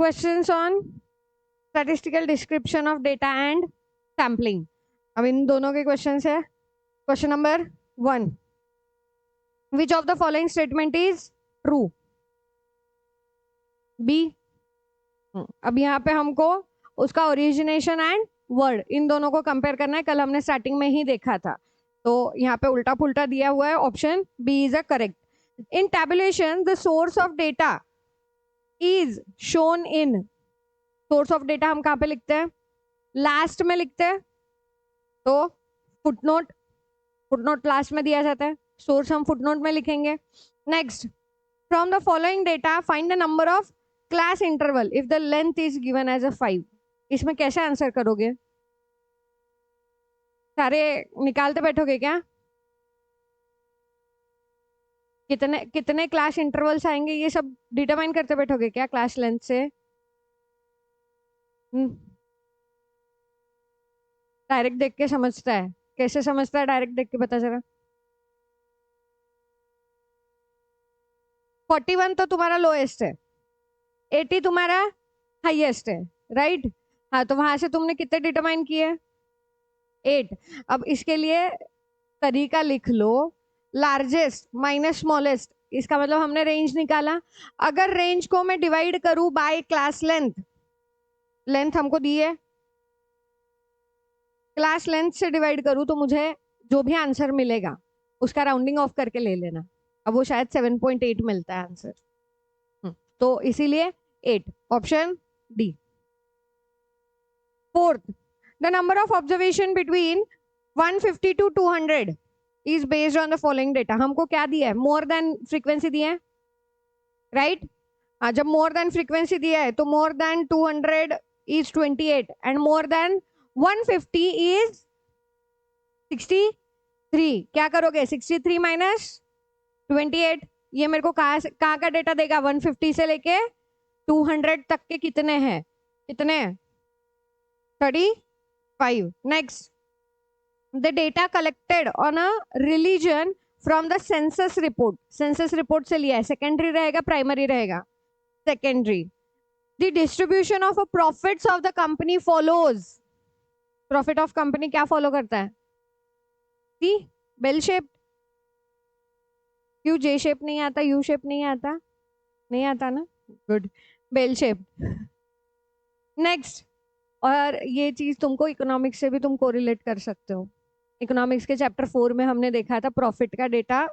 Questions on statistical description of data and sampling. अब इन दोनों के क्वेश्चंस है। Question number 1, which of the following statement is true? B. अब यहाँ पे हमको उसका ओरिजिनेशन एंड वर्ड इन दोनों को कंपेयर करना है। कल हमने स्टार्टिंग में ही देखा था, तो यहाँ पे उल्टा पुल्टा दिया हुआ है। Option B is a correct. In tabulation the source of data is shown in. Source of data हम कहाँ पे लिखते हैं? लास्ट में लिखते हैं, तो फुटनोट। फुटनोट लास्ट में दिया जाता है, सोर्स हम फुटनोट में लिखेंगे। Next, from the following data find the number of class interval if the length is given as a 5। इसमें कैसे आंसर करोगे? सारे निकालते बैठोगे क्या? कितने कितने क्लास इंटरवल्स आएंगे ये सब डिटरमाइन करते बैठोगे क्या क्लास लेंथ से? डायरेक्ट देख के समझता है? कैसे समझता है डायरेक्ट देख के, बता जरा। 41 तो तुम्हारा लोएस्ट है, 80 तुम्हारा हाईएस्ट है, राइट? हाँ, तो वहां से तुमने कितने डिटरमाइन किए? 8। अब इसके लिए तरीका लिख लो, लार्जेस्ट माइनस स्मॉलेस्ट। इसका मतलब हमने रेंज निकाला। अगर रेंज को मैं डिवाइड करूं बाय क्लास लेंथ, लेंथ हमको दी है, क्लास लेंथ से डिवाइड करूं तो मुझे जो भी आंसर मिलेगा उसका राउंडिंग ऑफ करके ले लेना। अब वो शायद 7.8 मिलता है आंसर, तो इसीलिए 8, option D. Fourth, the number of observation between 150 to 200 is based on the following data. हमको क्या दिया है? मोर देन फ्रीक्वेंसी दिया है, राइट? हाँ, जब मोर देन फ्रीक्वेंसी दिया है तो more than 200 is 28 and more than 150 is 63। क्या करोगे? 63 माइनस 28, ये मेरे को कहाँ का डेटा देगा? 150 से लेके 200 तक के कितने हैं? कितने? 35। Next, the data collected on a religion from the census report। census report से लिया है, सेकेंडरी रहेगा प्राइमरी रहेगा? Secondary. the distribution of a profits of the company follows। Profit of company क्या फॉलो करता है? सी, बेल शेप। क्यों जे shape नहीं आता, यू शेप नहीं आता? नहीं आता ना, गुड, बेल शेप। नेक्स्ट, और ये चीज तुमको इकोनॉमिक्स से भी तुम कोरिलेट कर सकते हो। इकोनॉमिक्स के चैप्टर 4 में हमने देखा था प्रॉफिट का डेटा,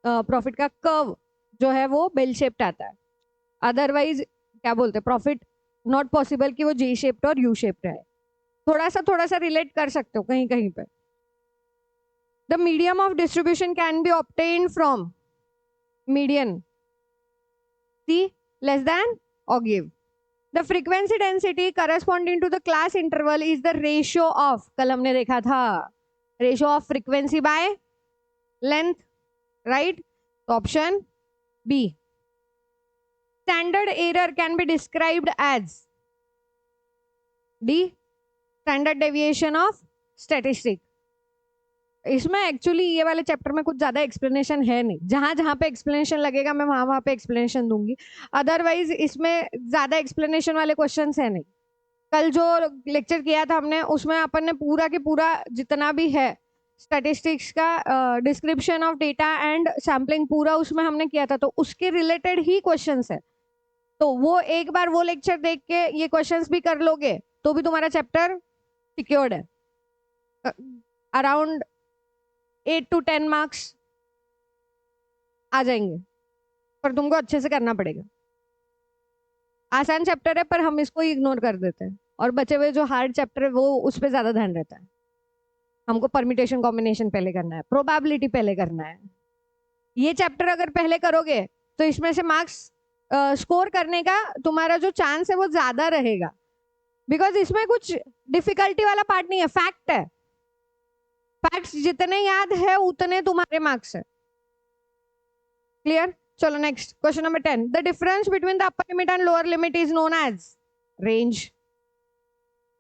प्रॉफिट का कर्व जो है वो बेल शेप्ड आता है। अदरवाइज क्या बोलते हैं, प्रॉफिट नॉट पॉसिबल कि वो जे शेप्ड और यू शेप्ड रहे। थोड़ा सा रिलेट कर सकते हो कहीं कहीं पे। The medium of distribution can be obtain from median. C, less than और give. The frequency density corresponding to the class interval is the ratio of, कल हमने देखा था, ratio of frequency by length, right? तो option B. Standard error can be described as D. Standard deviation of statistic। इसमें actually ये वाले chapter में कुछ ज्यादा एक्सप्लेनेशन है नहीं, जहां जहां पे एक्सप्लेनेशन लगेगा मैं वहां वहां पे एक्सप्लेनेशन दूंगी। अदरवाइज इसमें ज्यादा एक्सप्लेनेशन वाले क्वेश्चंस है नहीं। कल जो लेक्चर किया था हमने उसमें अपन ने पूरा के पूरा जितना भी है स्टैटिस्टिक्स का description of data and sampling पूरा उसमें हमने किया था, तो उसके रिलेटेड ही क्वेश्चंस है। तो वो एक बार वो लेक्चर देख के ये क्वेश्चंस भी कर लोगे तो भी तुम्हारा चैप्टर सिक्योर्ड है। अराउंड 8 to 10 मार्क्स आ जाएंगे, पर तुमको अच्छे से करना पड़ेगा। आसान चैप्टर है पर हम इसको इग्नोर कर देते हैं, और बचे हुए जो हार्ड चैप्टर है वो उस पर ज्यादा ध्यान रहता है। हमको परम्यूटेशन कॉम्बिनेशन पहले करना है, प्रोबेबिलिटी पहले करना है। ये चैप्टर अगर पहले करोगे तो इसमें से मार्क्स स्कोर करने का तुम्हारा जो चांस है वो ज्यादा रहेगा, बिकॉज इसमें कुछ डिफिकल्टी वाला पार्ट नहीं है, फैक्ट है। फैक्ट्स जितने याद है उतने तुम्हारे मार्क्स है। क्लियर? चलो next, question number 10। The difference between the upper limit and lower limit is known as range,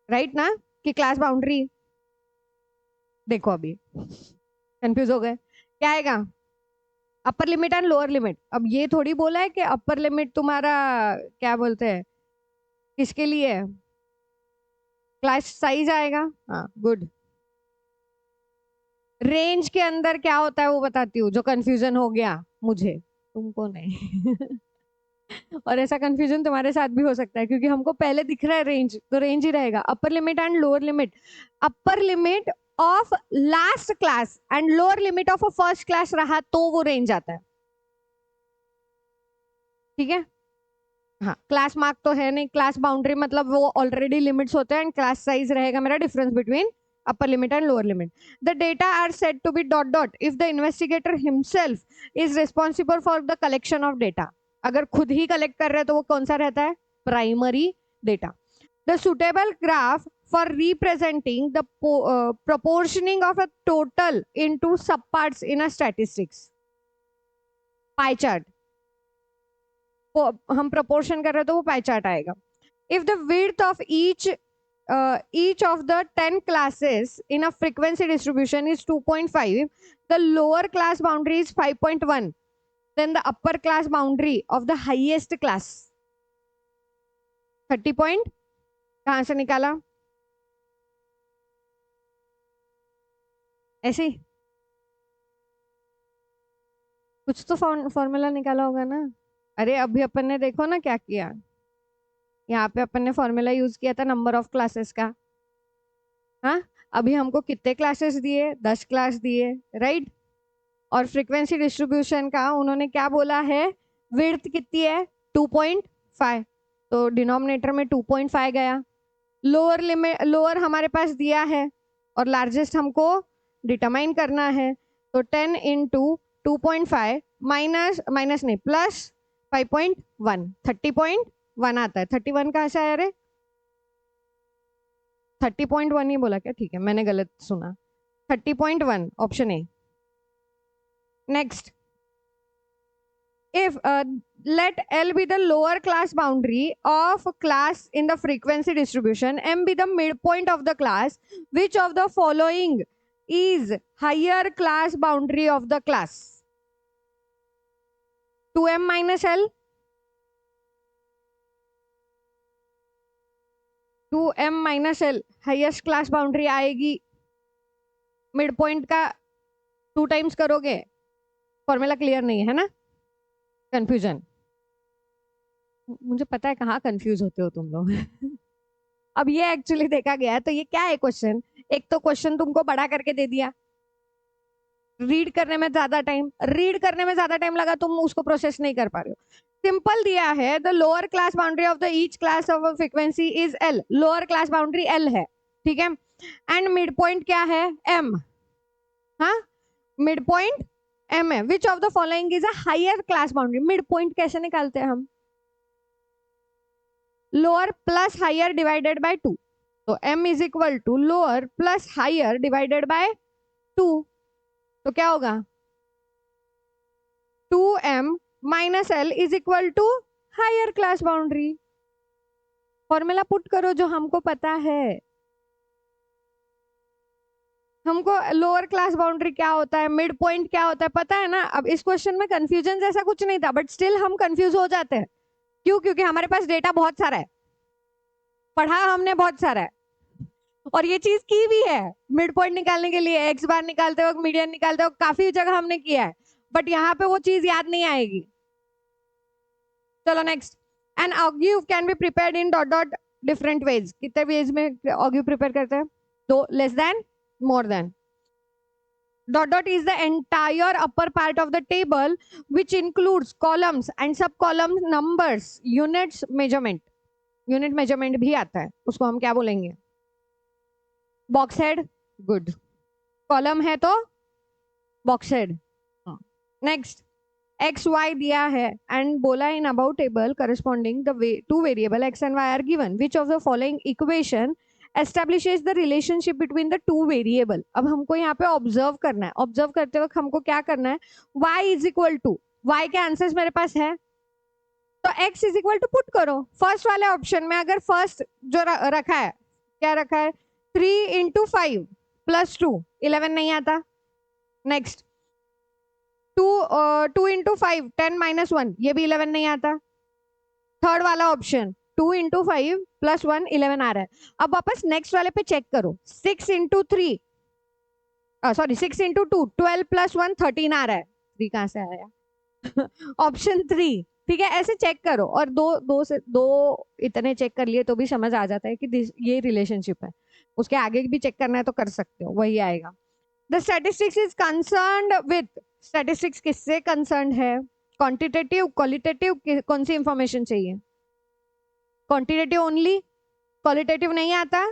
right ना? कि क्लास बाउंड्री। देखो अभी कंफ्यूज हो गए, क्या आएगा? अपर लिमिट एंड लोअर लिमिट। अब ये थोड़ी बोला है कि अपर लिमिट तुम्हारा क्या बोलते हैं किसके लिए? क्लास साइज आएगा। हाँ गुड। रेंज के अंदर क्या होता है वो बताती हूँ, जो कंफ्यूजन हो गया मुझे, तुमको नहीं। और ऐसा कंफ्यूजन तुम्हारे साथ भी हो सकता है, क्योंकि हमको पहले दिख रहा है रेंज, तो रेंज ही रहेगा। अपर limit and lower limit, upper limit of last class and lower limit of a first class रहा तो वो रेंज आता है। ठीक है। हाँ क्लास मार्क तो है नहीं, क्लास बाउंड्री मतलब वो ऑलरेडी लिमिट्स होते हैं, एंड क्लास साइज रहेगा मेरा difference between upper limit and lower limit. The data are said to be dot dot if the investigator himself is responsible for the collection of data. अगर खुद ही collect कर रहे हैं तो वो कौन सा रहता है? Primary data. The suitable graph for representing the proportioning of a total into subparts in a statistics. Pie chart. हम proportion कर रहे हैं तो वो pie chart आएगा. If the width of each of the 10 classes in a frequency distribution is 2.5, the lower class boundary is 5.1, then the upper class boundary of the highest class 30 point. कहां से निकाला? ऐसे ही कुछ तो फॉर्मूला निकाला होगा ना। अरे अभी अपन ने देखो ना क्या किया, यहाँ पे अपन ने फॉर्मूला यूज किया था नंबर ऑफ क्लासेस का। हाँ अभी हमको कितने क्लासेस दिए? 10 क्लास दिए, राइट। और फ्रीक्वेंसी डिस्ट्रीब्यूशन का उन्होंने क्या बोला है? विड्थ कितनी है? 2.5, तो डिनोमिनेटर में 2.5 गया। लोअर लिमिट, लोअर हमारे पास दिया है और लार्जेस्ट हमको डिटरमाइन करना है, तो 10 इंटू 2.5 माइनस, माइनस नहीं प्लस 5.1, 30.1 आता है। 31 कहाँ से आया रे? 30.1 ही बोला क्या? ठीक है मैंने गलत सुना। 30.1 option A. Next, if let L be the lower class boundary of class in the frequency distribution, M be the midpoint of the class, which of the following is higher class boundary of the class? 2M minus L, 2M minus L highest class boundary आएगी। Mid point का 2 times करोगे। Formula clear नहीं है ना? Confusion, मुझे पता है कहाँ कंफ्यूज होते हो तुम लोग। अब ये एक्चुअली देखा गया है तो ये क्या है क्वेश्चन? एक तो क्वेश्चन तुमको बड़ा करके दे दिया, रीड करने में ज्यादा टाइम लगा, तुम उसको प्रोसेस नहीं कर पा रहे हो। सिंपल दिया है, the lower class boundary of the each class of frequency is L, lower class boundary L है, ठीक है। एंड मिड पॉइंट क्या है? एम। हाँ मिड पॉइंट एम है। Which of the following is a higher class boundary? Mid point कैसे निकालते हैं हम? Lower plus higher divided by 2, तो m is equal to lower plus higher divided by 2, तो क्या होगा? 2m minus L is equal to higher class boundary. Formula put करो जो हमको पता है। हमको लोअर क्लास बाउंड्री क्या होता है, मिड पॉइंट क्या होता है पता है ना। अब इस क्वेश्चन में कंफ्यूजन जैसा कुछ नहीं था, बट स्टिल हम कंफ्यूज हो जाते हैं। क्यों? क्योंकि हमारे पास डेटा बहुत सारा है, पढ़ा हमने बहुत सारा है, और ये चीज की भी है। मिड पॉइंट निकालने के लिए एक्स बार निकालते वक्त, मीडियन निकालते वक्त काफी जगह हमने किया है, बट यहाँ पे वो चीज याद नहीं आएगी। चलो next, an ogive can be prepared in dot dot different ways. कितने वेज में ऑग्यू प्रिपेयर करते हैं? दो, less than, more than. Dot dot is the entire upper part of the table which includes columns and sub column numbers, units measurement. Unit measurement भी आता है, उसको हम क्या बोलेंगे? Box head. गुड। कॉलम है तो box head. Next, X Y दिया है एंड बोला in about table corresponding the two variable X and Y are given, which of the following equation establishes the relationship between the two variable. अब हमको यहाँ पे observe करना है, observe करते वक्त हमको क्या करना है? y is equal to, y के आंसर्स मेरे पास है तो x is equal to put करो फर्स्ट वाले ऑप्शन में। अगर फर्स्ट जो रखा है, क्या रखा है? 3 इंटू 5 प्लस 2, 11 नहीं आता। नेक्स्ट, 2 इंटू 5 10 माइनस 1, ये भी 11 नहीं आता। थर्ड वाला ऑप्शन 2 × 5 + 1 11 आ रहा है। अब वापस नेक्स्ट वाले पे चेक करो, 6 × 3 सॉरी 6 × 2 12 + 1 13 आ रहा है। 3 कहाँ से आया? ऑप्शन 3, ठीक है। ऐसे चेक करो, और दो इतने चेक कर लिए तो भी समझ आ जाता है कि ये रिलेशनशिप है। उसके आगे भी चेक करना है तो कर सकते हो, वही आएगा। The statistics is concerned with, statistics किससे कंसर्न्ड है? क्वांटिटेटिव, क्वालिटेटिव, कौन सी इंफॉर्मेशन चाहिए? क्वांटिटेटिव ओनली, क्वालिटेटिव नहीं आता?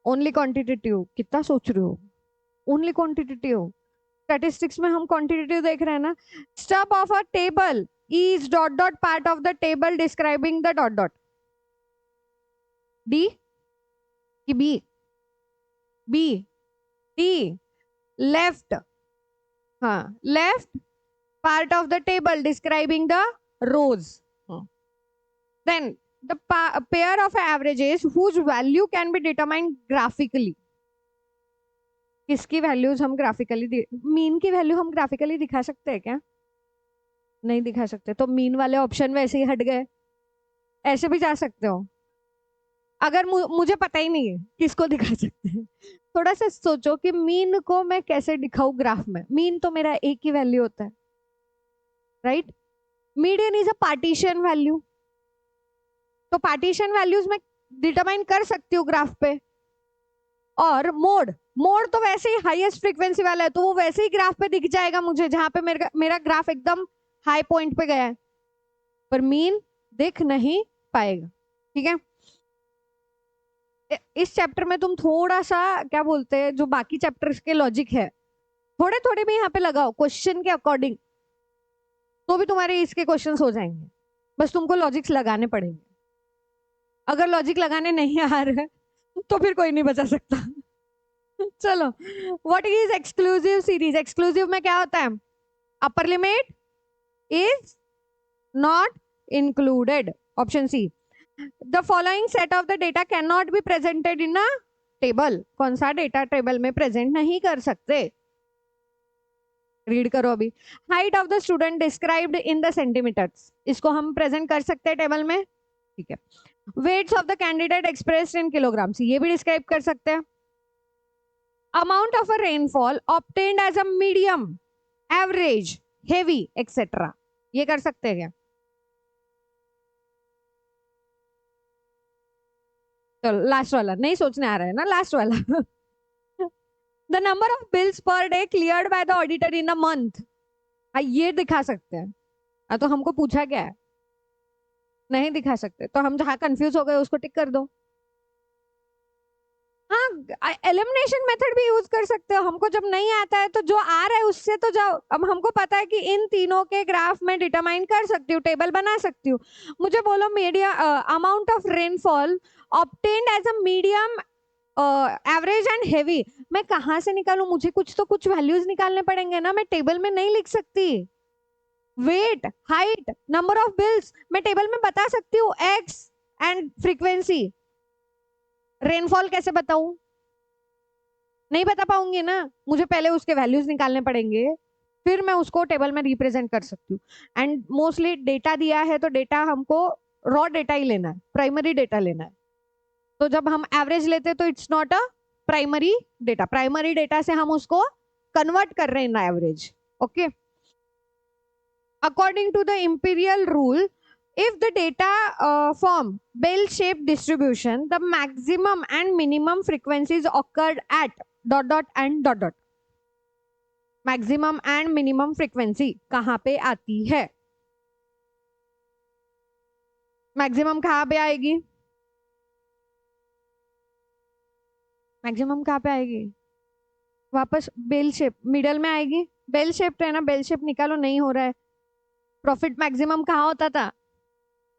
Only quantitative. कितना सोच रहे हो? Only quantitative. स्टैटिस्टिक्स में हम क्वांटिटेटिव देख रहे हैं ना। Stub of a table is dot dot part of the table describing the dot dot. D कि बी? B, D, left. हाँ, left part of the table describing the rows. Then the pair of averages whose value can be determined graphically। किसकी values हम graphically, mean की value हम graphically दिखा सकते हैं क्या? नहीं दिखा सकते, तो मीन वाले ऑप्शन वैसे ही हट गए। ऐसे भी जा सकते हो, अगर मुझे पता ही नहीं है किसको दिखा सकते हैं। थोड़ा सा सोचो कि मीन को मैं कैसे दिखाऊं ग्राफ में। मीन तो मेरा एक ही वैल्यू होता है, right? Median is a partition value, तो पार्टीशन वैल्यूज में डिटरमाइन कर सकती हूँ ग्राफ पे। और मोड, मोड तो वैसे ही हाईएस्ट फ्रीक्वेंसी वाला है, तो वो वैसे ही ग्राफ पे दिख जाएगा मुझे, जहां पे मेरा ग्राफ एकदम हाई पॉइंट पे गया है, पर मीन दिख नहीं पाएगा। ठीक है, इस चैप्टर में तुम थोड़ा सा क्या बोलते हैं, जो बाकी चैप्टर्स के लॉजिक है थोड़े थोड़े भी यहाँ पे लगाओ क्वेश्चन के अकॉर्डिंग, तो भी तुम्हारे इसके क्वेश्चंस हो जाएंगे। बस तुमको लॉजिक्स लगाने पड़ेंगे। अगर लॉजिक लगाने नहीं आ रहा है तो फिर कोई नहीं बचा सकता। चलो, what is exclusive series? Exclusive में क्या होता है? Upper limit is not included. Option C. The following set of the data can not be presented in a table. कौन सा डेटा टेबल में प्रेजेंट नहीं कर सकते? रीड करो अभी। Height of the student described in the centimeters, इसको हम प्रेजेंट कर सकते हैं टेबल में, ठीक है। Weights of the candidate expressed in kilograms, ये भी डिस्क्राइब कर सकते हैं। Amount of a rainfall obtained as a medium, average, heavy etcetera, ये कर सकते हैं क्या? चलो लास्ट वाला, नहीं सोचने आ रहा है ना, लास्ट वाला। The number of bills per day cleared by the auditor in a month, ये दिखा सकते हैं। तो हमको पूछा क्या है? नहीं दिखा सकते, तो हम जहां कंफ्यूज हो गए उसको टिक कर दो। हाँ, एलिमिनेशन मेथड भी यूज कर सकते हो। हमको जब नहीं आता है तो जो आ रहा है उससे तो जाओ। अब हमको पता है कि इन तीनों के ग्राफ में डिटरमाइन कर सकती हूँ, टेबल बना सकती हूँ। मुझे बोलो media amount of rainfall obtained as a medium, average and heavy, मैं कहाँ से निकालूं? मुझे कुछ वैल्यूज निकालने पड़ेंगे ना, मैं टेबल में नहीं लिख सकती। Weight, height, number of bills मैं टेबल में बता सकती हूँ, एक्स एंड फ्रीक्वेंसी। रेनफॉल कैसे बताऊं? नहीं बता पाऊंगी ना, मुझे पहले उसके वैल्यूज निकालने पड़ेंगे, फिर मैं उसको टेबल में रिप्रेजेंट कर सकती हूँ। एंड मोस्टली डेटा दिया है तो डेटा हमको रॉ डेटा ही लेना है, प्राइमरी डेटा लेना है। तो जब हम एवरेज लेते हैं तो it's not a primary data, primary data से हम उसको कन्वर्ट कर रहे हैं ना average. Okay, according to the imperial rule, if the data form bell-shaped distribution, the maximum and minimum frequencies occurred at dot dot and dot dot। Maximum and minimum frequency कहाँ पे आती है? मैक्सिमम कहाँ पे आएगी? मैक्सिमम कहाँ पे आएगी? वापस बेल शेप, मिडल में आएगी। बेल शेप है ना, बेल शेप निकालो, नहीं हो रहा है। प्रॉफिट मैक्सिमम कहाँ होता था?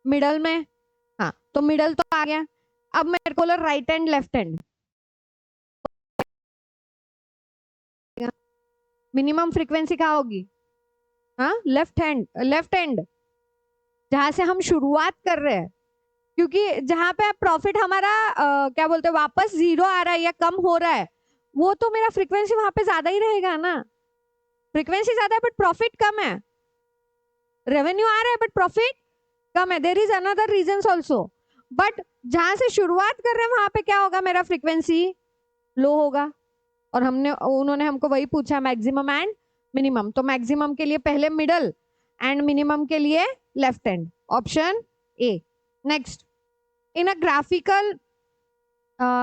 मिडल में। हाँ, तो मिडल तो आ गया। अब मेरे को right hand left hand, minimum frequency कहाँ होगी? हाँ, लेफ्ट हैंड, लेफ्ट हैंड, जहां से हम शुरुआत कर रहे हैं। क्योंकि जहां पे प्रॉफिट हमारा क्या बोलते हैं, वापस जीरो आ रहा है या कम हो रहा है, वो तो मेरा फ्रीक्वेंसी वहां पे ज्यादा ही रहेगा ना। फ्रीक्वेंसी ज्यादा है बट प्रॉफिट कम है, रेवेन्यू आ रहा है बट प्रॉफिट कम है, there is another reasons also, but जहां से शुरुआत कर रहे हैं वहां पे क्या होगा, मेरा फ्रीक्वेंसी लो होगा। और उन्होंने हमको वही पूछा, मैक्सिमम एंड मिनिमम, तो मैक्सिमम के लिए पहले मिडल एंड मिनिमम के लिए left hand, option A. Next, in a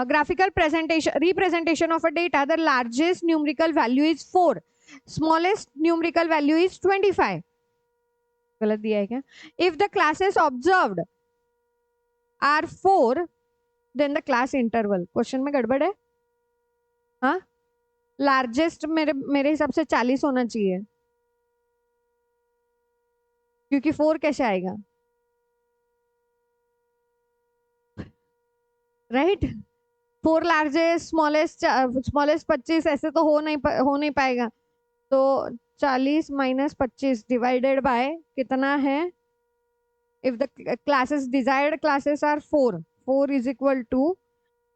graphical presentation representation of a data, the largest numerical value is 4, smallest numerical value is 25। गलत दिया है क्या? If the classes observed are 4, then the class interval, question में गड़बड़ है। हाँ, largest मेरे हिसाब से 40 होना चाहिए, क्योंकि 4 कैसे आएगा, राइट? 4 लार्जेस्ट, स्मॉलेस्ट 25, ऐसे तो हो नहीं पाएगा। तो 40 माइनस 25 डिवाइडेड बाय कितना है, if the classes desired classes are 4 is equal to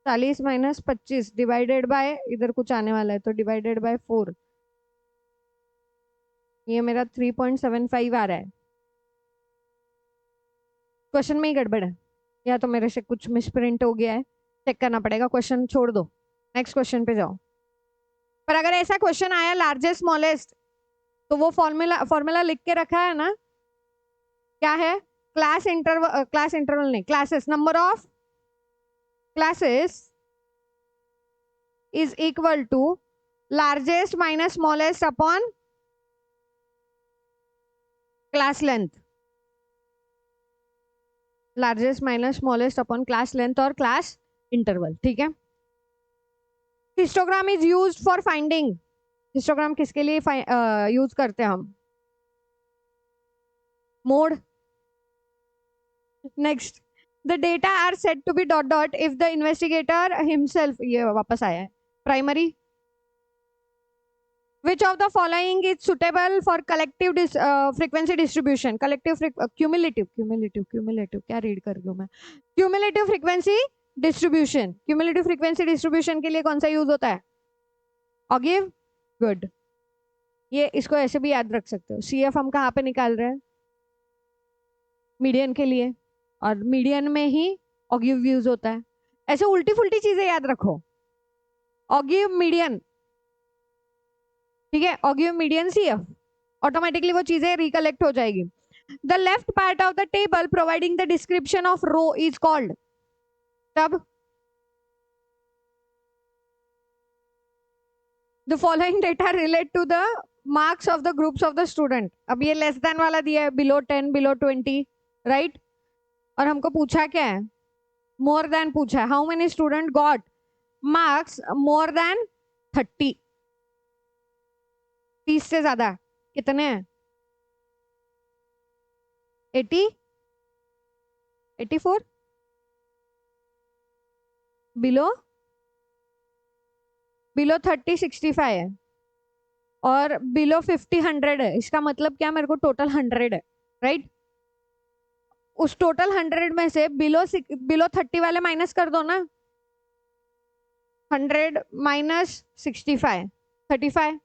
40 minus 25 divided by, इधर कुछ आने वाला है तो डिवाइडेड बाय 4, ये मेरा 3.75 आ रहा है। क्वेश्चन में ही गड़बड़ है, या तो मेरे से कुछ मिसप्रिंट हो गया है, चेक करना पड़ेगा। क्वेश्चन छोड़ दो, नेक्स्ट क्वेश्चन पे जाओ। पर अगर ऐसा क्वेश्चन आया लार्जेस्ट स्मॉलेस्ट, तो वो फॉर्मूला लिख के रखा है ना, क्या है, क्लास इंटरवल नहीं, classes, number of classes is equal to largest minus smallest upon class length, largest minus smallest upon class length और क्लास इंटरवल, ठीक है। Histogram is used for finding, histogram किसके लिए यूज करते हैं हम, mode. Next, the data are set to be dot dot if the investigator himself, ये वापस आया है, primary. Which of the following is suitable for collective frequency distribution? Cumulative क्या रीड कर रही हूँ मैं, cumulative frequency distribution, cumulative frequency distribution के लिए कौन सा यूज होता है, ऑगिव, गुड। ये इसको ऐसे भी याद रख सकते हो, CF हम कहाँ पे निकाल रहे हैं, मीडियन के लिए, और मीडियन में ही ऑगिव यूज होता है। ऐसे उल्टी फुल्टी चीजें याद रखो, ऑगिव मीडियन, ठीक है, ऑगिव मीडियन CF, ऑटोमेटिकली वो चीजें रिकलेक्ट हो जाएगी। The left part of the table providing the description of row is called, तब the following data relate to the marks of the groups of the student. अब ये less than वाला दिया है, बिलो 10, बिलो 20, राइट, और हमको पूछा क्या है, मोर देन पूछा है, how many student got marks more than 30, 30 से ज्यादा कितने हैं, 80, 84, बिलो 30 65 है, और बिलो 50 100 है। इसका मतलब क्या, मेरे को टोटल 100 है, राइट। उस टोटल 100 में से बिलो 30 वाले माइनस कर दो ना, 100 माइनस 65, 35,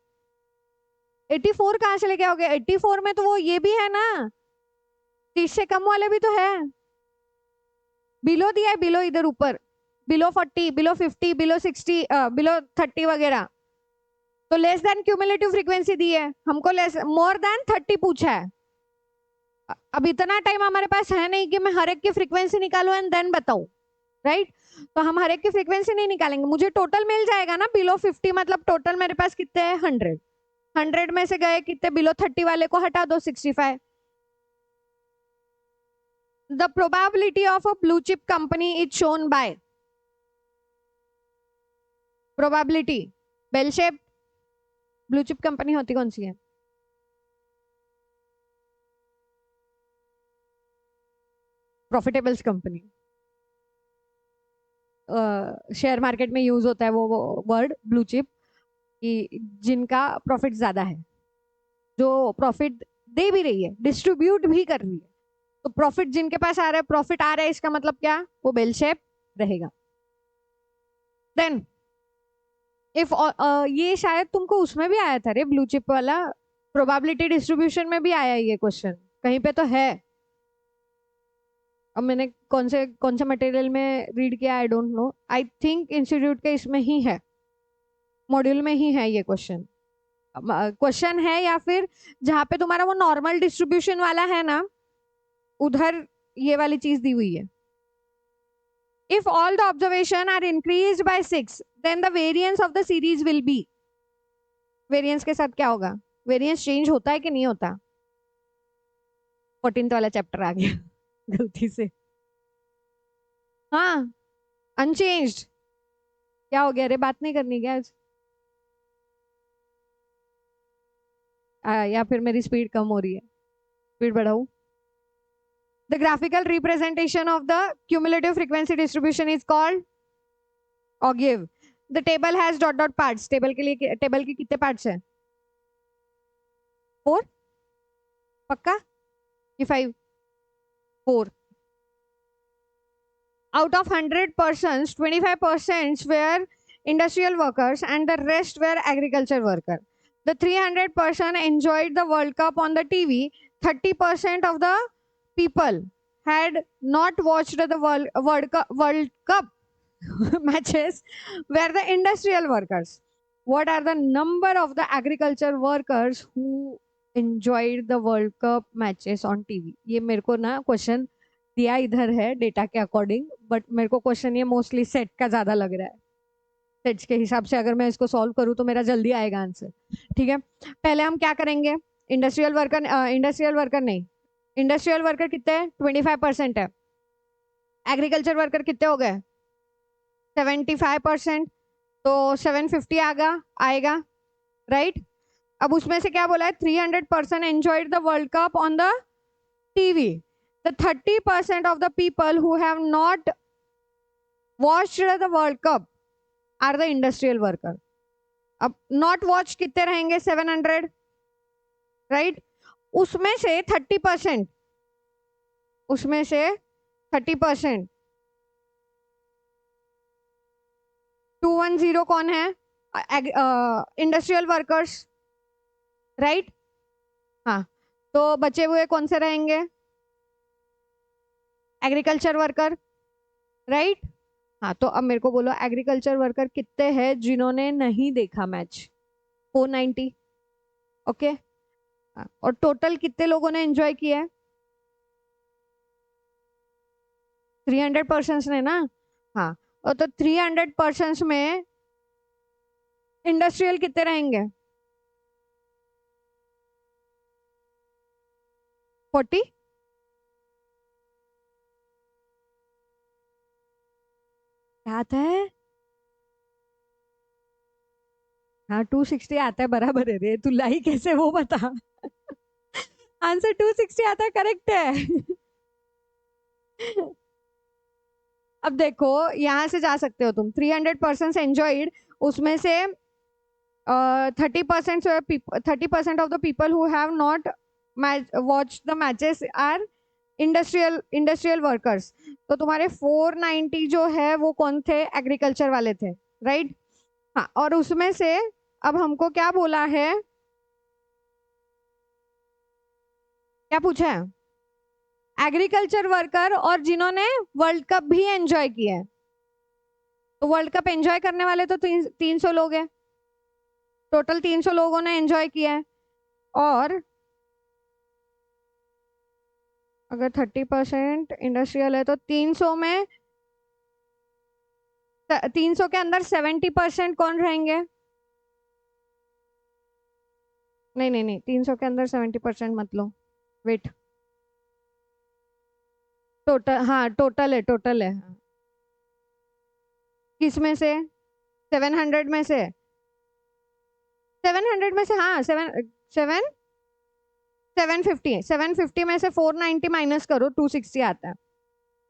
84 कहाँ से लेके आओगे, 84 में तो वो ये भी है ना, 30 से कम वाले भी तो है, बिलो दिया है, बिलो इधर ऊपर, बिलो 40, बिलो 50, बिलो 60, बिलो 30 वगैरह, तो लेस देन क्यूमुलेटिव फ्रीक्वेंसी दी है हमको, लेस मोर देन 30 पूछा है। अब इतना टाइम हमारे पास है नहीं कि मैं हर एक की फ्रीक्वेंसी निकालू एंड देन बताऊं, राइट। तो हम हर एक की फ्रीक्वेंसी नहीं निकालेंगे, मुझे टोटल मिल जाएगा ना, बिलो 50 मतलब टोटल मेरे पास कितने हैं, 100 में से गए कितने, बिलो 30 वाले को हटा दो, 65। The probability of a blue chip company is shown by, probability, bell shape, blue chip company होती कौन सी है, प्रॉफिटेबल्स कंपनी, शेयर मार्केट में यूज होता है वो वर्ड ब्लू चिप, कि जिनका प्रॉफिट ज्यादा है, जो प्रॉफिट दे भी रही है, डिस्ट्रीब्यूट भी कर रही है, तो प्रॉफिट जिनके पास आ रहा है, प्रॉफिट आ रहा है, इसका मतलब क्या, वो बेल शेप रहेगा। देन इफ ये शायद तुमको उसमें भी आया था रे, ब्लू चिप वाला प्रोबेबिलिटी डिस्ट्रीब्यूशन में भी आया ये क्वेश्चन, कहीं पे तो है। अब मैंने कौन से मटेरियल में रीड किया, I don't know, I think institute के इसमें ही है, मॉड्यूल में ही है ये क्वेश्चन। क्वेश्चन है या फिर जहाँ पे तुम्हारा वो नॉर्मल डिस्ट्रीब्यूशन वाला है ना, उधर ये वाली चीज दी हुई है। If all the observation are increase by 6 then the variance of the series will be. Variance के साथ क्या होगा? वेरिएंस चेंज होता है कि नहीं होता? 14th वाला चैप्टर आ गया गलती से। हाँ, अनचेंज्ड। क्या हो गया? अरे बात नहीं करनी क्या आज? या फिर मेरी स्पीड कम हो रही है, speed बढ़ाऊं? The graphical representation of the cumulative frequency distribution is called octave. The table has dot dot parts. Table के लिए टेबल के कितने पार्ट्स हैं? 4? पक्का कि 5? 4. Out of 100 persons, 25% were industrial workers and the rest were agriculture workers. The 300 person enjoyed the World Cup on the TV. 30% of the people had not watched the World Cup matches were the industrial workers. What are the number of the agriculture workers who enjoyed the World Cup matches on TV? ये मेरे को ना question दिया इधर है data के according, but मेरे को क्वेश्चन ये मोस्टली सेट का ज्यादा लग रहा है। सेट्स के हिसाब से अगर मैं इसको सॉल्व करूँ तो मेरा जल्दी आएगा आंसर। ठीक है, पहले हम क्या करेंगे? इंडस्ट्रियल वर्कर नहीं, इंडस्ट्रियल वर्कर कितने हैं? 25% है। एग्रीकल्चर वर्कर कितने हो गए? 75%। तो 750 आएगा, राइट? अब उसमें से क्या बोला है? 300% enjoyed the world cup on the TV. The 30% of the people who have not watched the World Cup are the industrial worker. अब not watch कितने रहेंगे? 700, राइट? उसमें से 30%, 210 कौन है? Industrial workers, right? हाँ, तो बचे हुए कौन से रहेंगे? Agriculture worker, right? हाँ, तो अब मेरे को बोलो एग्रीकल्चर वर्कर कितने हैं जिन्होंने नहीं देखा मैच? 490, ओके। और टोटल कितने लोगों ने एंजॉय किया है? 300 पर्सन्स ने ना। हाँ, और तो 300 पर्सन्स में इंडस्ट्रियल कितने रहेंगे? 40? क्या आता है? हाँ, 260 आता है, बराबर है रे। तू लाई कैसे वो बता। आंसर 260 आता है, करेक्ट है। अब देखो, यहां से जा सकते हो तुम। 300 पर्सन एंजॉयड, उसमें से 30% of the people who have not watch the matches are industrial workers. तो तुम्हारे 490 जो है वो कौन थे? एग्रीकल्चर वाले थे, राइट? हाँ, और उसमें से अब हमको क्या बोला है? क्या पूछा है? एग्रीकल्चर वर्कर और जिन्होंने वर्ल्ड कप भी एंजॉय किया है। तो वर्ल्ड कप एंजॉय करने वाले तो 300 लोग हैं, टोटल 300 लोगों ने एंजॉय किया है। और अगर 30% इंडस्ट्रियल है तो 300 में 300 के अंदर 70% कौन रहेंगे? नहीं नहीं नहीं, 300 के अंदर 70% मत लो, वेट। टोटल, हाँ टोटल है। किस में से? 700 में से? 700 में से, हाँ, 750 में से 490 माइनस करो, 260 आता है।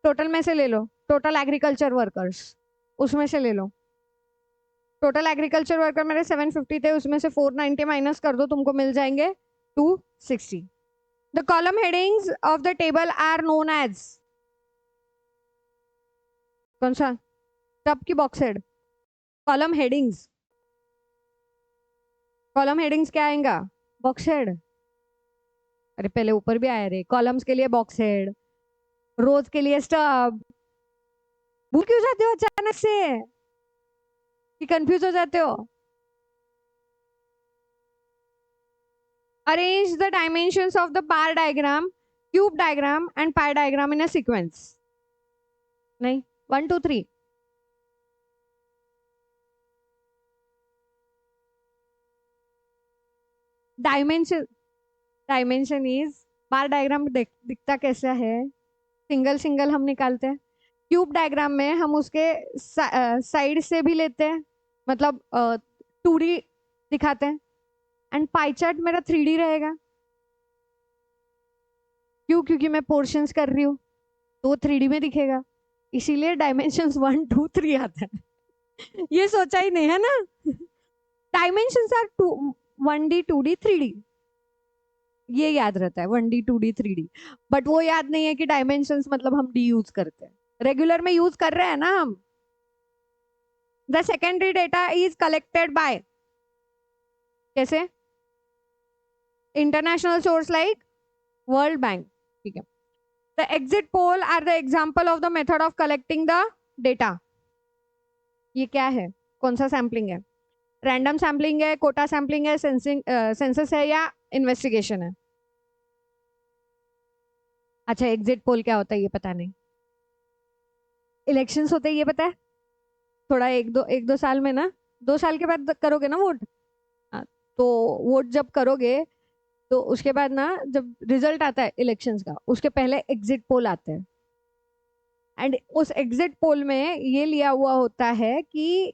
टोटल में से ले लो, टोटल एग्रीकल्चर वर्कर्स, उसमें से ले लो। टोटल एग्रीकल्चर वर्कर मेरे 750 थे, उसमें से 490 माइनस कर दो, तुमको मिल जाएंगे 260। The column headings of the table are known as, कौन सा? टॉप की box head? Column headings, column headings क्या आएगा? Box head. अरे पहले ऊपर भी आया रे, कॉलम्स के लिए बॉक्स हेड, रोज के लिए स्टब। भूल क्यों जाते हो अचानक से कि कंफ्यूज हो जाते हो? Arrange the dimensions of the bar diagram, cube diagram and pi diagram in a sequence. नहीं, 1 2 3। Dimension, dimension is, bar diagram दिखता कैसा है, सिंगल सिंगल हम निकालते हैं। क्यूब डायग्राम में हम उसके साइड से भी लेते हैं, मतलब 2D दिखाते हैं। एंड पाई चार्ट मेरा 3D रहेगा। क्यों? क्योंकि मैं पोर्शंस कर रही हूँ, तो वो 3D में दिखेगा, इसीलिए डायमेंशंस 1 2 3 आता है। ये सोचा ही नहीं है ना? Dimensions are 1D 2D 3D, ये याद रहता है 1D 2D 3D। बट वो याद नहीं है कि डायमेंशंस मतलब हम डी यूज करते हैं, रेगुलर में यूज कर रहे हैं ना हम। The secondary data is collected by, कैसे? International source like World Bank, ठीक है। The exit poll are the example of the method of collecting the data. ये क्या है? कौन सा सैम्पलिंग है? रैंडम सैम्पलिंग है, कोटा सैम्पलिंग है, सेंसस है, या इन्वेस्टिगेशन है? अच्छा, एग्जिट पोल क्या होता है ये पता नहीं। इलेक्शंस होते हैं ये पता है, थोड़ा एक दो साल में ना, 2 साल के बाद करोगे ना वोट। हाँ, तो वोट जब करोगे तो उसके बाद ना, जब रिजल्ट आता है इलेक्शंस का, उसके पहले एग्जिट पोल आते हैं। एंड उस एग्जिट पोल में ये लिया हुआ होता है कि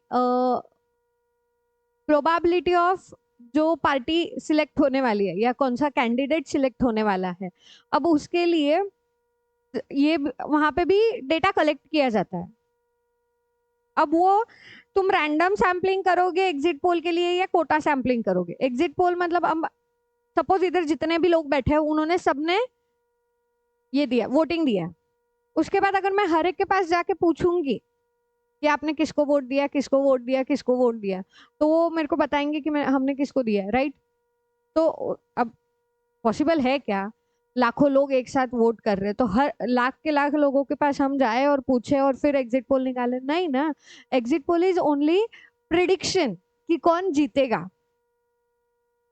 प्रोबेबिलिटी ऑफ जो पार्टी सिलेक्ट होने वाली है या कौन सा कैंडिडेट सिलेक्ट होने वाला है। अब उसके लिए ये वहां पे भी डेटा कलेक्ट किया जाता है। अब वो तुम रैंडम सैम्पलिंग करोगे एग्जिट पोल के लिए या कोटा सैम्पलिंग करोगे? एग्जिट पोल मतलब अब सपोज इधर जितने भी लोग बैठे हैं उन्होंने सबने ये दिया, वोटिंग दिया। उसके बाद अगर मैं हर एक के पास जाके पूछूंगी कि आपने किसको वोट दिया, किसको वोट दिया, किसको वोट दिया, तो वो मेरे को बताएंगे कि हमने किसको दिया है, राइट? तो अब पॉसिबल है क्या लाखों लोग एक साथ वोट कर रहे हैं तो हर लाख के लाख लोगों के पास हम जाए और पूछे और फिर एग्जिट पोल निकाले? नहीं ना। Exit pole is only prediction कि कौन जीतेगा।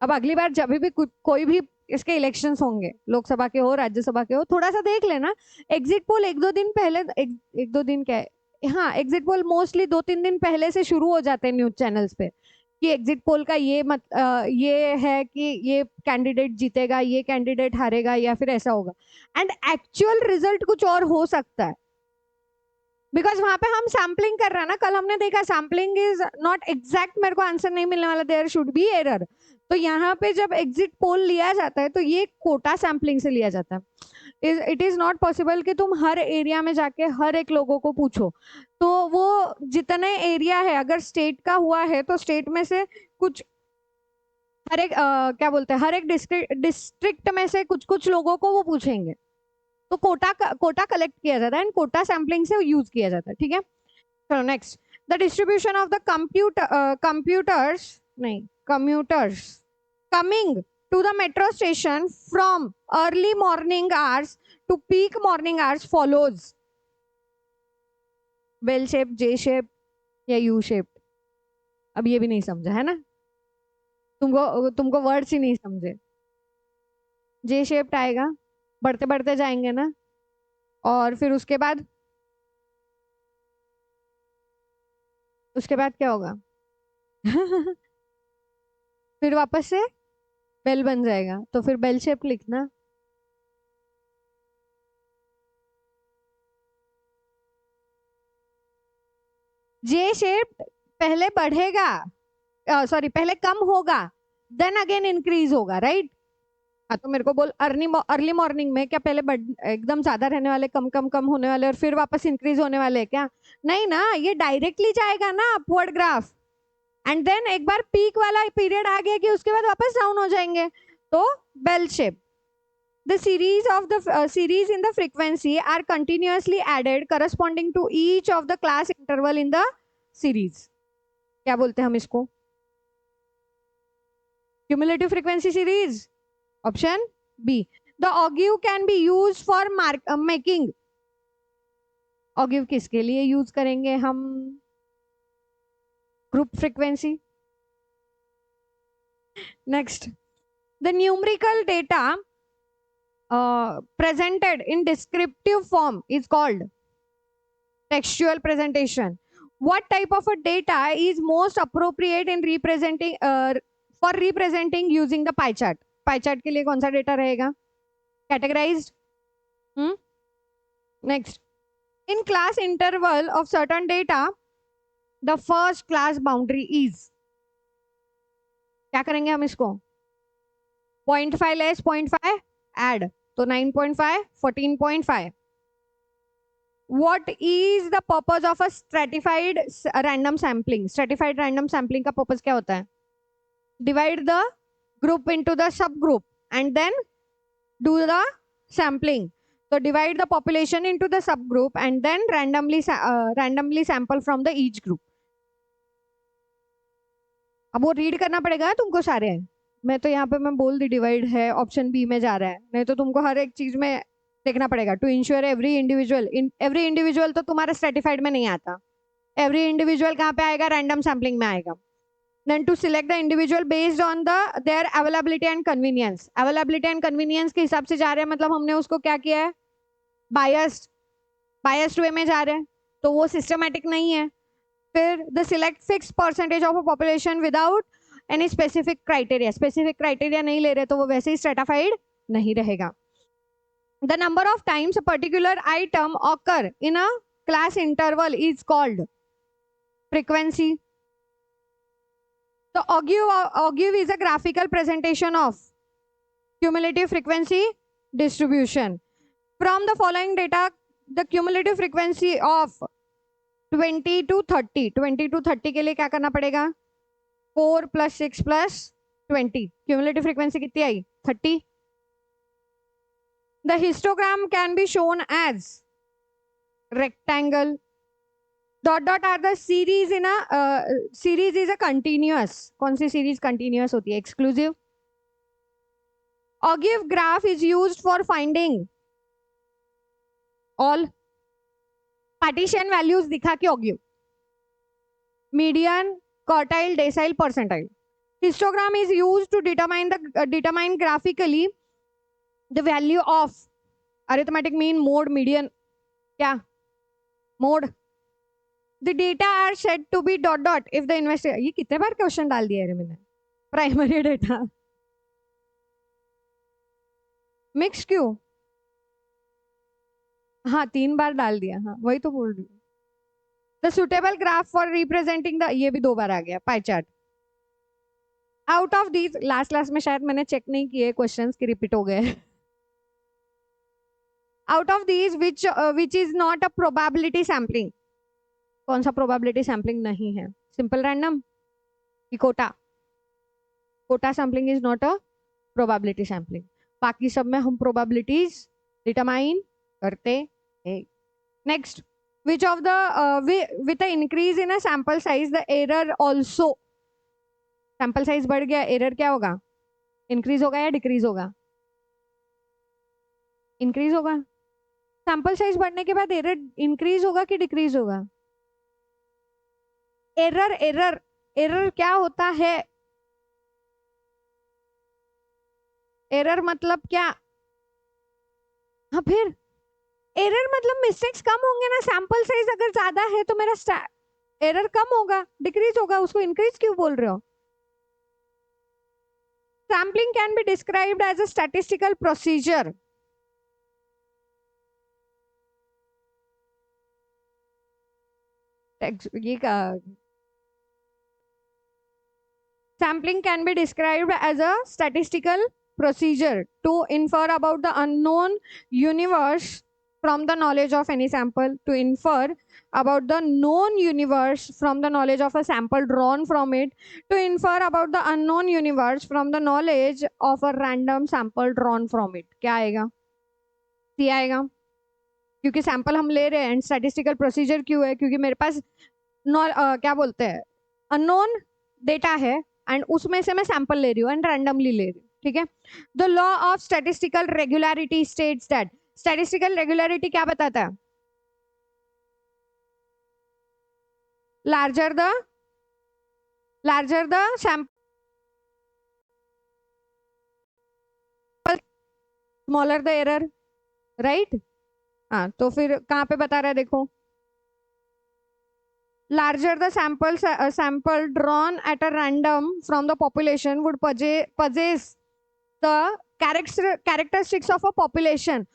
अब अगली बार जब भी कोई भी इसके इलेक्शंस होंगे, लोकसभा के हो, राज्यसभा के हो, थोड़ा सा देख लेना। एग्जिट पोल एक दो दिन पहले, एक दो दिन क्या है, हाँ, एग्जिट पोल मोस्टली 2 3 दिन पहले से शुरू हो जाते हैं न्यूज चैनल्स पे कि एग्जिट पोल का ये है कि ये कैंडिडेट जीतेगा, ये कैंडिडेट हारेगा, या फिर ऐसा होगा। एंड एक्चुअल रिजल्ट कुछ और हो सकता है, बिकॉज वहां पे हम सैम्पलिंग कर रहे हैं ना। कल हमने देखा सैम्पलिंग इज नॉट एग्जैक्ट, मेरे को आंसर नहीं मिलने वाला, देयर शुड बी एरर। तो यहाँ पे जब एग्जिट पोल लिया जाता है तो ये कोटा सैम्पलिंग से लिया जाता है। इट इज नॉट पॉसिबल कि तुम हर एरिया में जाके हर एक लोगों को पूछो। तो वो जितने एरिया है, अगर स्टेट का हुआ है तो स्टेट में से कुछ, हर एक क्या बोलते हैं, हर एक डिस्ट्रिक्ट में से कुछ कुछ लोगों को वो पूछेंगे। तो कोटा कलेक्ट किया जाता है एंड कोटा सैम्पलिंग से यूज किया जाता है, ठीक है। चलो next, the distribution of the computers, नहीं, commuters coming to the metro station from early morning hours to peak morning hours follows. Bell shape, J shape या यू शेप? अब ये भी नहीं समझा है ना, तुमको वर्ड्स ही नहीं समझे। जे शेप्ड आएगा, बढ़ते बढ़ते जाएंगे ना, और फिर उसके बाद क्या होगा? फिर वापस से बेल बन जाएगा, तो फिर बेल शेप लिखना। जे शेप पहले बढ़ेगा, सॉरी, पहले कम होगा, देन अगेन इंक्रीज होगा, राइट? हाँ, तो मेरे को बोल, अर्ली मॉर्निंग में क्या पहले एकदम ज्यादा रहने वाले, कम कम कम होने वाले और फिर वापस इंक्रीज होने वाले हैं क्या? नहीं ना, ये डायरेक्टली जाएगा ना अपवर्ड ग्राफ, एंड देन एक बार पीक वाला पीरियड आ गया कि उसके बाद वापस डाउन हो जाएंगे, तो bell shape. The series in the frequency are continuously added corresponding to each of the class interval in the series. क्या बोलते हैं हम इसको? Cumulative frequency series, option B. The ogive can be use for making, ogive किसके लिए use करेंगे हम? Group frequency. Next, the numerical data presented in descriptive form is called textual presentation. What type of a data is most appropriate in representing for representing using the pie chart? Pie chart के लिए कौन सा data रहेगा? Categorized. Next, in class interval of certain data, the first class boundary is, क्या करेंगे हम इसको? 0.5 less 0.5 add, तो 9.5 14.5. What is the purpose of a stratified random sampling? Stratified random sampling का purpose क्या होता है? Divide the group into the subgroup and then do the sampling. So divide the population into the subgroup and then randomly sample from the each group. अब वो read करना पड़ेगा तुमको सारे। मैं तो यहाँ पे मैं बोल दी डिवाइड है, ऑप्शन बी में जा रहा है, नहीं तो तुमको हर एक चीज में देखना पड़ेगा। टू इंश्योर एवरी इंडिविजुअल तो तुम्हारा स्ट्रेटिफाइड में नहीं आता। एवरी इंडिविजुअल कहाँ पे आएगा? रैंडम सैम्पलिंग में आएगा। Then to select the individual based on their availability and convenience. Availability and convenience के हिसाब से जा रहे हैं, मतलब हमने उसको क्या किया है? बायस्ड वे में जा रहे हैं, तो वो सिस्टमैटिक नहीं है। फिर the select fix percentage of a population without any specific criteria. Specific criteria नहीं ले रहे तो वो वैसे ही स्ट्रेटिफाइड नहीं रहेगा। The number of times a particular item occur in a class interval is called frequency. तो ogive is a graphical presentation of cumulative frequency distribution. From the following data, the cumulative frequency of 20 to 30, 20 to 30 के लिए क्या करना पड़ेगा? 4 plus 6 plus 20. Cumulative frequency कितनी आई? 30. The histogram can be shown as rectangle. Dot dot are the series in a series is a continuous. कौन सी series continuous होती है? Exclusive. Ogive graph is used for finding all partition values दिखा के Ogive. Median, quartile, decile, percentile. Histogram is used to determine graphically the value of arithmetic mean, mode, median. क्या? Mode. The data are said to be dot dot if the investigator. ये कितने बार question डाल दिया है मैंने? Primary data mix क्यों? हाँ 3 बार डाल दिया। हाँ वही तो बोल रही हूँ। The suitable graph for representing the, ये भी 2 बार आ गया, pie chart. Out of these, last में शायद मैंने चेक नहीं किए क्वेश्चंस की रिपीट हो गए। Out of these which is not a probability sampling. कौन सा प्रोबेबिलिटी सैम्पलिंग नहीं है? सिंपल रैंडम कि quota? Quota sampling is not a probability sampling. बाकी सब में हम प्रोबेबिलिटीज डिटरमाइन करते हैं। Next, which of the with increase in a sample size the error also. Sample size बढ़ गया, एरर क्या होगा? इंक्रीज होगा या डिक्रीज होगा? इंक्रीज होगा। सैंपल साइज बढ़ने के बाद एरर इंक्रीज होगा कि डिक्रीज होगा? एरर क्या होता है? एरर मतलब क्या? हाँ फिर एरर मतलब मिस्टेक्स कम होंगे ना। सैंपल साइज अगर ज्यादा है तो मेरा एरर कम होगा, डिक्रीज होगा, उसको इंक्रीज क्यों बोल रहे हो? Sampling can be described as a statistical procedure. ये sampling can be described as a statistical procedure to infer about the unknown universe from the knowledge of any sample, to infer about the known universe from the knowledge of a sample drawn from it, to infer about the unknown universe from the knowledge of a random sample drawn from it. क्या आएगा? C आएगा, क्योंकि sample हम ले रहे हैं। And statistical procedure क्यों है? क्योंकि मेरे पास क्या बोलते हैं, अननोन डेटा है एंड उसमें से मैं सैंपल ले रही हूँ एंड रैंडमली ले रही हूँ। ठीक है। The law of statistical regularity states that, statistical regularity क्या बताता है? Larger the sample smaller the error, right. हाँ, तो फिर कहाँ पे बता रहा है देखो, larger the sample drawn at a random from the population would possess the characteristics of a population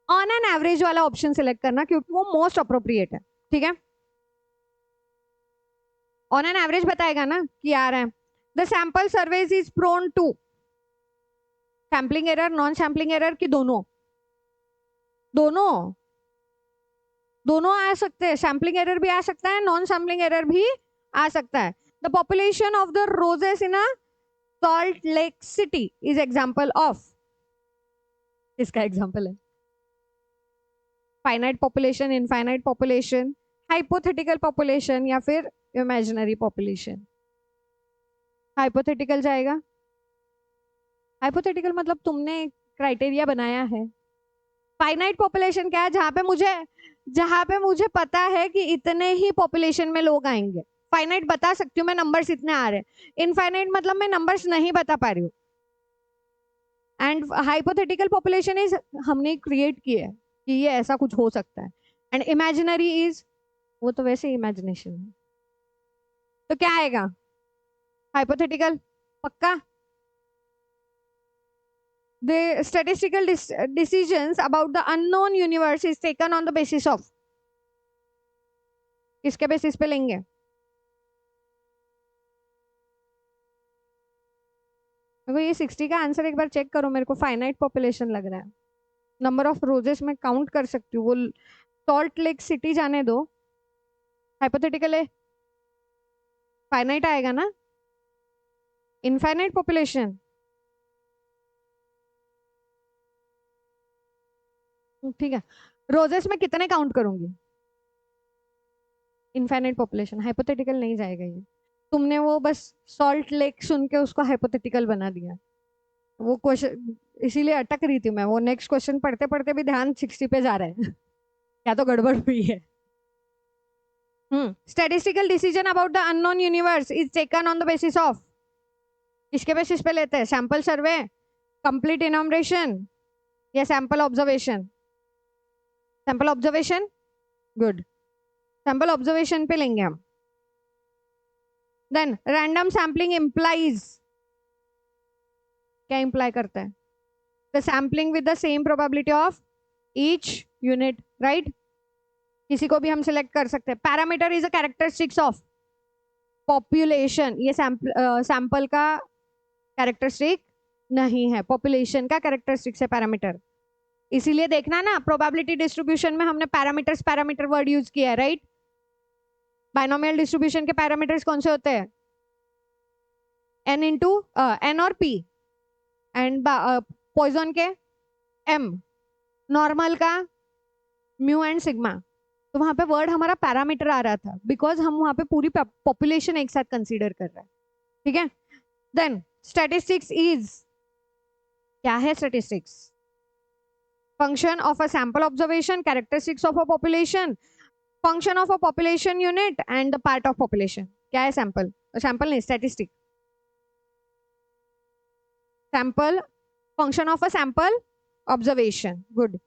on an average वाला ऑप्शन सिलेक्ट करना, क्योंकि वो मोस्ट अप्रोप्रिएट है, ठीक है। ऑन एन एवरेज बताएगा ना कि आ रहा है। The sample surveys is prone to sampling error, non sampling error की दोनों दोनों दोनों आ सकते हैं, सैम्पलिंग एरर भी आ सकता है, नॉन सैम्पलिंग एरर भी आ सकता है। The population of the roses in a salt lake city is example of, इसका एग्जांपल है finite population, infinite population, hypothetical population या फिर इमेजिनरी पॉपुलेशन। हाइपोथेटिकल जाएगा, हाइपोथेटिकल मतलब तुमने क्राइटेरिया बनाया है। फाइनाइट पॉपुलेशन क्या है? जहां पे मुझे पता है कि इतने ही पॉपुलेशन में लोग आएंगे। फाइनाइट बता सकती हूँ मैं, नंबर्स इतने आ रहे हैं। इनफाइनाइट मतलब मैं नंबर्स नहीं बता पा रही हूँ। एंड हाइपोथेटिकल पॉपुलेशन इज हमने क्रिएट की है कि ये ऐसा कुछ हो सकता है। एंड इमेजिनरी इज, वो तो वैसे इमेजिनेशन है। तो क्या आएगा? हाइपोथेटिकल पक्का। The statistical decisions about the unknown universe is taken on the basis of, किसके बेसिस पे लेंगे? मेरे को ये 60 का आंसर एक बार चेक करो, मेरे को फाइनाइट पॉपुलेशन लग रहा है। नंबर ऑफ रोजेस में काउंट कर सकती हूँ, वो सॉल्ट लेक सिटी जाने दो। हाइपोथेटिकल है, फाइनाइट आएगा ना। इनफाइनाइट पॉपुलेशन, ठीक है। रोजेस में कितने काउंट करूंगी? इनफाइनाइट पॉपुलेशन, हाइपोथेटिकल नहीं जाएगा ये। तुमने वो बस सॉल्ट लेक सुन के उसको हाइपोथेटिकल बना दिया। वो क्वेश्चन इसीलिए अटक रही थी मैं, वो नेक्स्ट क्वेश्चन पढ़ते पढ़ते भी ध्यान 60 पे जा रहा है क्या तो गड़बड़ हुई है। Statistical decision about the unknown universe is taken on the basis of, किसके बेसिस पे लेते हैं? सैंपल सर्वे, कंप्लीट इनॉमरेशन या sample observation? Sample observation, good. Sample observation पे लेंगे हम। देन रैंडम सैम्पलिंग इंप्लाइज, क्या इंप्लाई करता है? The sampling with the same probability of each unit, right. किसी को भी हम सिलेक्ट कर सकते हैं। Parameter is a characteristics of population, ये सैंपल का कैरेक्टरिस्टिक नहीं है, पॉपुलेशन का कैरेक्टरिस्टिक्स है पैरामीटर। इसीलिए देखना ना, प्रोबेबिलिटी डिस्ट्रीब्यूशन में हमने पैरामीटर वर्ड यूज किया है, राइट। बाइनोमियल डिस्ट्रीब्यूशन के पैरामीटर्स कौन से होते हैं? एन इंटू एन और पी, एंड पॉइजन के एम, नॉर्मल का म्यू एंड सिग्मा। तो वहां पे वर्ड हमारा पैरामीटर आ रहा था, बिकॉज हम वहां पे पूरी पॉपुलेशन एक साथ कंसीडर कर रहे हैं, ठीक है। देन स्टैटिस्टिक्स इज, क्या है statistics? Function of a sample observation, characteristics of a population, function of a population unit and the part of population. क्या है सैंपल? सैंपल नहीं, statistic. Sample, function of a sample observation, good.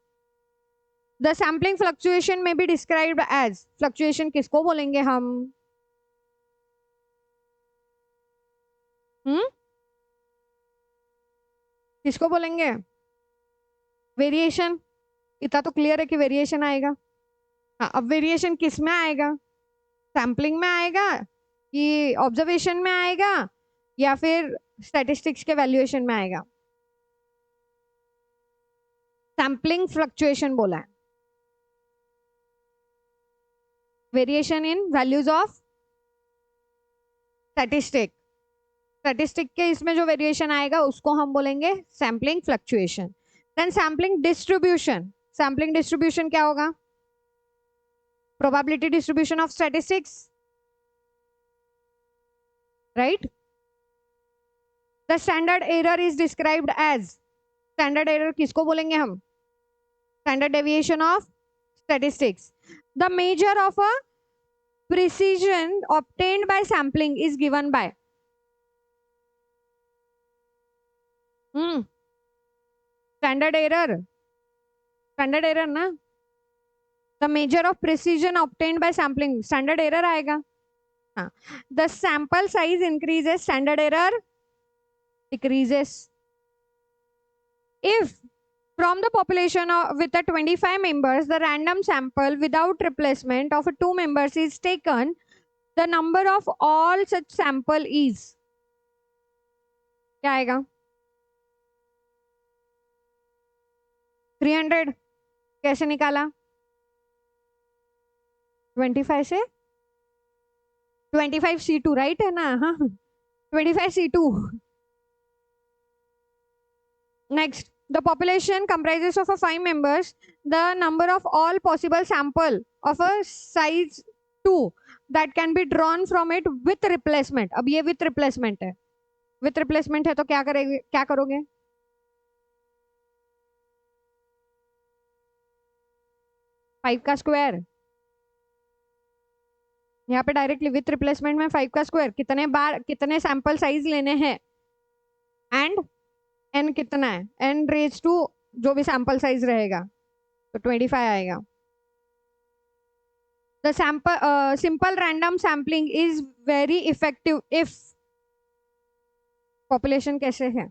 The sampling fluctuation में B described as, fluctuation किसको बोलेंगे हम? किसको बोलेंगे? Variation. इतना तो क्लियर है कि वेरिएशन आएगा। हाँ, अब वेरिएशन किस में आएगा? सैम्पलिंग में आएगा कि ऑब्जर्वेशन में आएगा या फिर स्टैटिस्टिक्स के वैल्यूएशन में आएगा? सैम्पलिंग फ्लक्चुएशन बोला है। Variation in values of statistic, statistic के इसमें जो वेरिएशन आएगा उसको हम बोलेंगे sampling fluctuation. Then sampling distribution, sampling distribution क्या होगा? Probability distribution of statistics, right. The standard error is described as, standard error किसको बोलेंगे हम? Standard deviation of statistics. The measure of a precision obtained by sampling is given by. Standard error ना. The measure of precision obtained by sampling, standard error आएगा. हाँ. The sample size increases, standard error decreases. If from the population with the 25 members, the random sample without replacement of 2 members is taken, the number of all such sample is, क्या आएगा? 300. कैसे निकाला? 25 से 25 C2 right है ना? हाँ, 25 C2. Next, the population comprises of 5 members. The number of all possible sample of a size 2 that can be drawn from it with replacement. अब ये with replacement है. With replacement है तो क्या करेंगे, क्या करोगे? 5 का स्क्वायर. यहाँ पे डायरेक्टली विथ रिप्लेसमेंट में 5 का स्क्वायर. कितने बार कितने सैंपल साइज लेने हैं एंड एन कितना है, एन रेज टू जो भी सैंपल साइज रहेगा तो 25 आएगा. The sample simple random sampling is very effective if population कैसे है?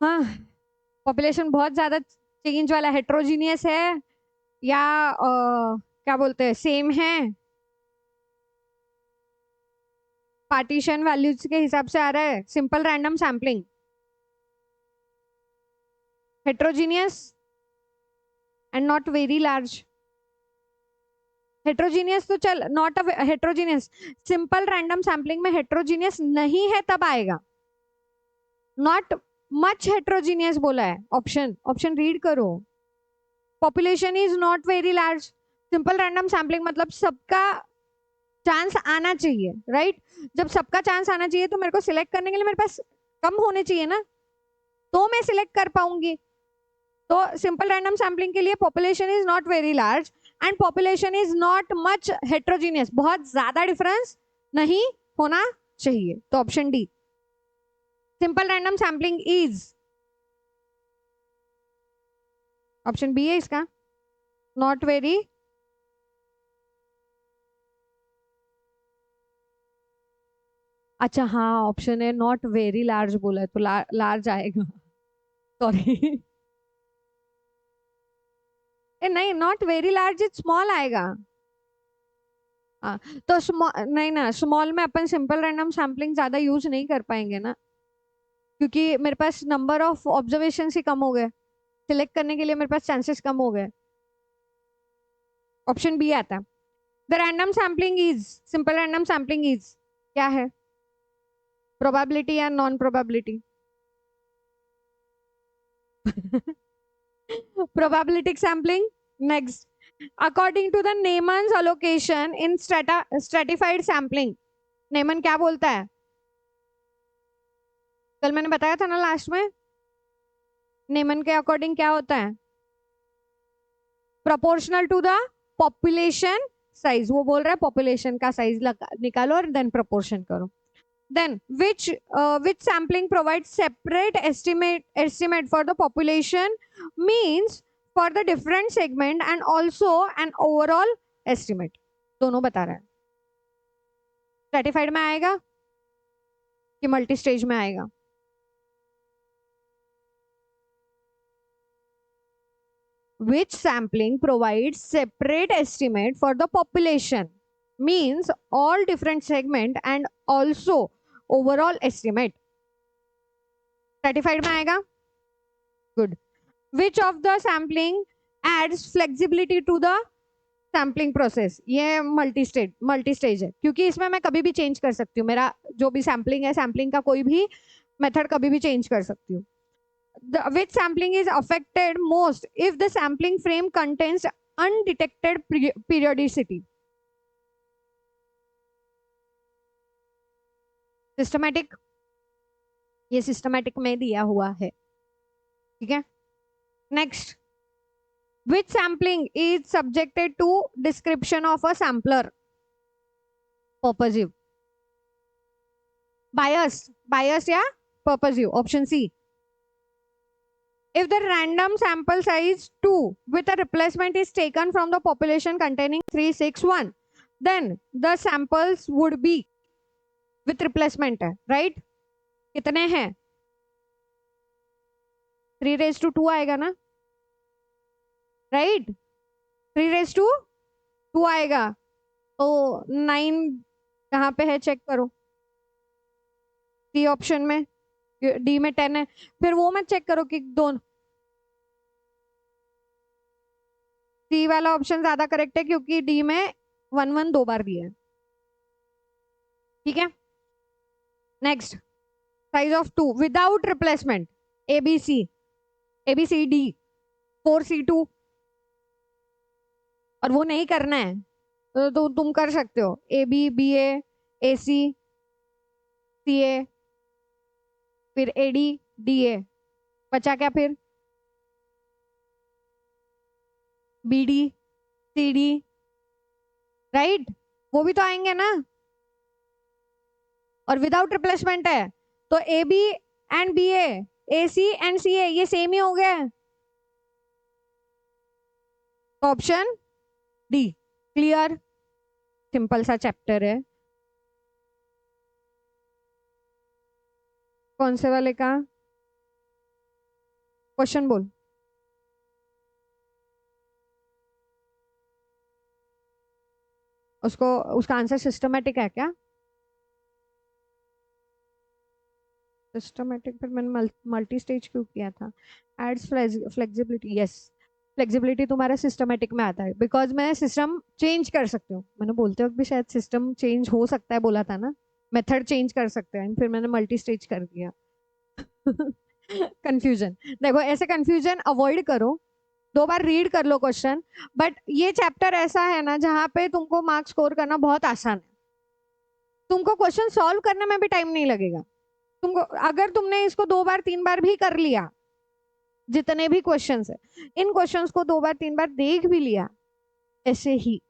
हाँ, पॉपुलेशन बहुत ज्यादा चेंज वाला हेट्रोजीनियस है या क्या बोलते हैं सेम है, पार्टीशन वैल्यूज के हिसाब से आ रहा है. Simple random sampling. Heterogeneous and not very large. Heterogeneous तो चल, not a heterogeneous. Simple random sampling में हेट्रोजीनियस नहीं है तब आएगा. नॉट मच हेट्रोजीनियस बोला है. ऑप्शन रीड करो. Population is not very large. Simple random sampling मतलब सबका चांस आना चाहिए, राइट? जब सबका चांस आना चाहिए तो मेरे को सिलेक्ट करने के लिए मेरे पास कम होने चाहिए ना, तो मैं सिलेक्ट कर पाऊंगी. तो सिंपल रैंडम सैम्पलिंग के लिए population is not very large and population is not much heterogeneous. बहुत ज्यादा डिफरेंस नहीं होना चाहिए. तो option D, simple random sampling is, option B है इसका, नॉट वेरी. अच्छा हाँ, ऑप्शन है नॉट वेरी लार्ज बोला है तो लार्ज आएगा. सॉरी. नहीं, not very large is small आएगा. हाँ, तो स्मॉल नहीं ना, स्मॉल में अपन सिंपल रैंडम सैम्पलिंग ज्यादा यूज नहीं कर पाएंगे ना, क्योंकि मेरे पास नंबर ऑफ ऑब्जर्वेशन ही कम हो गए. सिलेक्ट करने के लिए मेरे पास चांसेस कम हो गए. ऑप्शन बी आता है. The random sampling is, simple random sampling is क्या है? प्रोबेबिलिटी या non probability? Probabilistic sampling. Next, according to the Neyman's allocation in stratified sampling. Neyman क्या बोलता है? कल मैंने बताया था ना लास्ट में, नेमन के अकॉर्डिंग क्या होता है? Proportional to the population size. वो बोल रहा है पॉपुलेशन का साइज निकालो और देन प्रोपोर्शन करो. Then which sampling provides separate estimate for the population means for the different segment and also an overall estimate. दोनों बता रहा है. स्ट्रेटिफाइड में आएगा कि मल्टी स्टेज में आएगा? Which sampling provides separate estimate for the population means all different segment and also overall estimate. Stratified में आएगा? Good. Which of the sampling adds flexibility to the sampling process? ये multi stage है क्योंकि इसमें मैं कभी भी चेंज कर सकती हूँ. मेरा जो भी सैम्पलिंग है, सैम्पलिंग का कोई भी मेथड कभी भी चेंज कर सकती हूँ. Which sampling is affected most if the sampling frame contains undetected periodicity? Systematic, ये सिस्टमैटिक में दिया हुआ है, ठीक है। Next, which sampling is subjected to description of a sampler? Purposive, bias, bias या purposive, option C. If the random sample size 2 with a replacement is taken from the population containing 361, then the samples would be with replacement है, right? कितने हैं? 3 raised to 2 आएगा ना, right? 3 raised to 2 आएगा, तो 9 कहाँ पे है चेक करो, सी ऑप्शन में, डी में 10 है, फिर वो मत चेक करो कि दोनों, सी वाला ऑप्शन ज्यादा करेक्ट है क्योंकि डी में 1 1 2 बार दिया है, ठीक है। Next, size of 2 without replacement, ABC, ABCD 4C2, और वो नहीं करना है तो तुम कर सकते हो AB BA AC CA फिर AD DA, बचा क्या फिर? BD CD, राइट, वो भी तो आएंगे ना, और विदाउट रिप्लेसमेंट है तो AB and BA AC and CA ये सेम ही हो गया, ऑप्शन डी। क्लियर, सिंपल सा चैप्टर है। कौन से वाले का क्वेश्चन बोल? उसको, उसका आंसर सिस्टमैटिक है क्या? सिस्टमैटिक, फिर मैंने मल्टी स्टेज क्यों किया था? एड्स फ्लेक्सिबिलिटी, यस, फ्लेक्सिबिलिटी तुम्हारा सिस्टमैटिक में आता है बिकॉज मैं सिस्टम चेंज कर सकती हूँ, मैंने बोलते वक्त भी शायद सिस्टम चेंज हो सकता है बोला था ना, मेथड चेंज कर सकते हैं, फिर मैंने मल्टी स्टेज कर दिया। कंफ्यूजन, देखो ऐसे कंफ्यूजन अवॉइड करो, 2 बार रीड कर लो क्वेश्चन, बट ये चैप्टर ऐसा है ना जहाँ पे तुमको मार्क्स स्कोर करना बहुत आसान है, तुमको क्वेश्चन सॉल्व करने में भी टाइम नहीं लगेगा, तुमको अगर तुमने इसको 2 बार 3 बार भी कर लिया, जितने भी क्वेश्चंस है इन क्वेश्चंस को 2 बार 3 बार देख भी लिया ऐसे ही,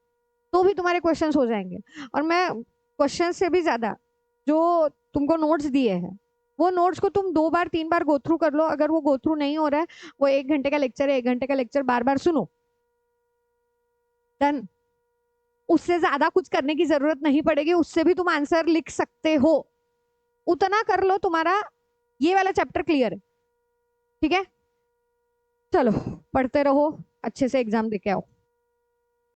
तो भी तुम्हारे क्वेश्चंस हो जाएंगे। और मैं क्वेश्चन से भी ज्यादा जो तुमको नोट्स दिए हैं वो नोट्स को तुम 2 बार 3 बार गो थ्रू कर लो, अगर वो गो थ्रू नहीं हो रहा है, वो 1 घंटे का लेक्चर है, 1 घंटे का लेक्चर बार बार सुनो, डन। उससे ज्यादा कुछ करने की जरूरत नहीं पड़ेगी, उससे भी तुम आंसर लिख सकते हो, उतना कर लो, तुम्हारा ये वाला चैप्टर क्लियर है, ठीक है। चलो पढ़ते रहो, अच्छे से एग्जाम देके आओ।